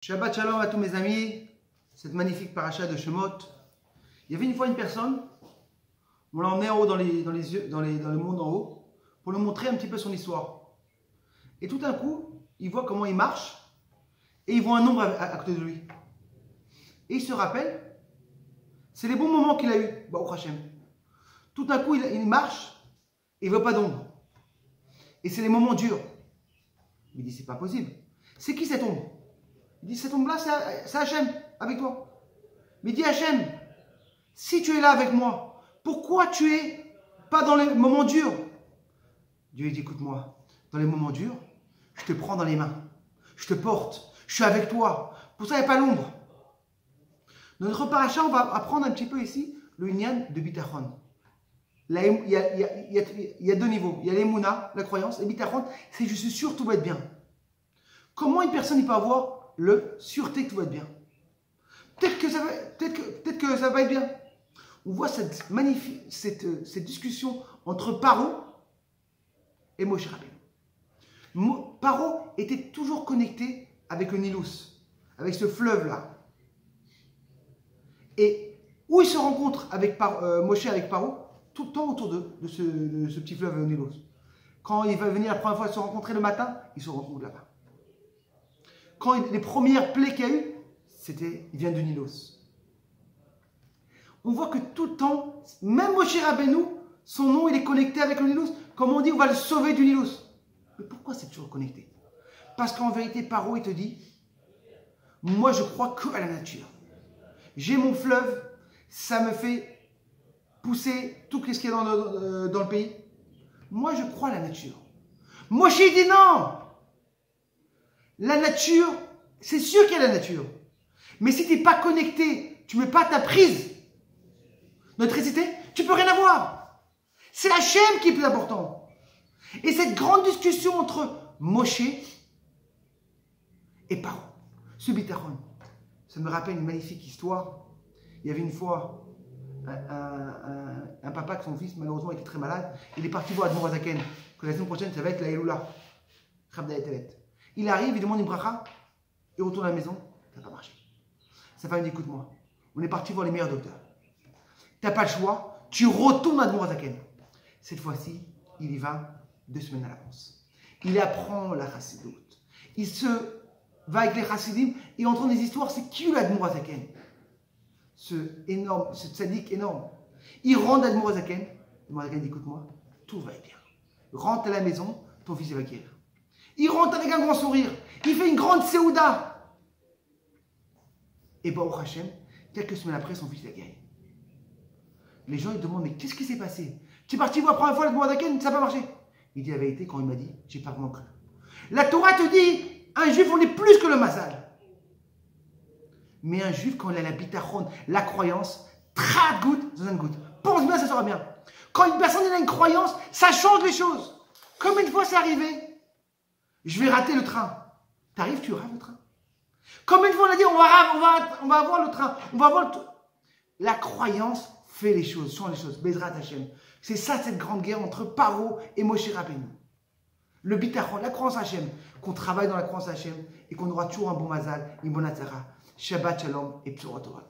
Shabbat Shalom à tous mes amis, cette magnifique paracha de Shemot. Il y avait une fois une personne, on l'a emmené en haut dans le monde en haut, pour lui montrer un petit peu son histoire. Et tout d'un coup, il voit comment il marche, et il voit un nombre à côté de lui. Et il se rappelle, c'est les bons moments qu'il a eu, Baruch Hashem. Tout d'un coup, il marche, et il ne voit pas d'ombre. Et c'est les moments durs. Il dit, c'est pas possible. C'est qui cette ombre? Il dit, cette ombre-là, c'est Hachem, avec toi. Mais il dit, Hachem, si tu es là avec moi, pourquoi tu es pas dans les moments durs? Dieu dit, écoute-moi, dans les moments durs, je te prends dans les mains, je te porte, je suis avec toi. Pour ça, il n'y a pas l'ombre. Dans notre paracha, on va apprendre un petit peu ici le Inyan de Bitachon. Il y a deux niveaux. Il y a l'Emouna, la croyance, et Bitachon, c'est je suis sûr que tout va être bien. Comment une personne peut avoir le sûreté que tout va être bien? Peut-être que ça va être bien. On voit cette discussion entre Paro et Moshe Rabbeinu. Paro était toujours connecté avec le Nilus, avec ce fleuve-là. Et où il se rencontre avec Moshe avec Paro, tout le temps autour de ce petit fleuve Nilus. Quand il va venir la première fois se rencontrer le matin, ils se rencontrent là-bas. Quand les premières plaies qu'il y a eu, il vient du Nilos. On voit que tout le temps, même Moshe Rabbeinu, son nom il est connecté avec le Nilos. Comme on dit, on va le sauver du Nilos. Mais pourquoi c'est toujours connecté? Parce qu'en vérité, Paro, il te dit, moi je crois que à la nature. J'ai mon fleuve, ça me fait pousser tout ce qu'il y a dans le pays. Moi je crois à la nature. Moshe dit non. La nature, c'est sûr qu'il y a la nature. Mais si tu n'es pas connecté, tu ne mets pas ta prise d'électricité, tu ne peux rien avoir. C'est Hachem qui est plus important. Et cette grande discussion entre Moshe et Paro, ce Bitachon, ça me rappelle une magnifique histoire. Il y avait une fois un papa que son fils, malheureusement, était très malade. Il est parti voir Admor Hazaken, que la semaine prochaine, ça va être la Eloula. Il arrive, il demande une bracha, il retourne à la maison, ça n'a pas marché. Sa femme dit, écoute-moi, on est parti voir les meilleurs docteurs. Tu n'as pas le choix, tu retournes à Admor Hazaken. Cette fois-ci, il y va 2 semaines à l'avance. Il apprend la chassidoute. Il se va avec les chassidim et entend des histoires, c'est qui l'Admor Hazaken? Ce tzaddik énorme. Il rentre à Admor Hazaken, Admor Hazaken dit, écoute-moi, tout va bien. Rentre à la maison, ton fils va guérir. Il rentre avec un grand sourire. Il fait une grande séouda. Et Baruch Hashem, quelques semaines après, son fils a guéri. Les gens ils demandent, mais qu'est-ce qui s'est passé? Tu es parti voir la première fois le Admor Hazaken, ça n'a pas marché. Il dit la vérité, quand il m'a dit, j'ai pas vraiment cru. La Torah te dit, un juif, on est plus que le mazal. Mais un juif, quand il a la bitachon, la croyance, très good, dans un good. Pense bien, ça sera bien. Quand une personne a une croyance, ça change les choses. Comme une fois c'est arrivé. Je vais rater le train. T'arrives, tu rates le train. Comme une fois on a dit, on va avoir le train. La croyance fait les choses, change les choses. Bezrat Hashem. C'est ça cette grande guerre entre Paro et Moshe Rabbeinu. Le bitachon, la croyance Hashem. Qu'on travaille dans la croyance Hashem et qu'on aura toujours un bon mazal, une bonne atzara. Shabbat Shalom et Psora Torah.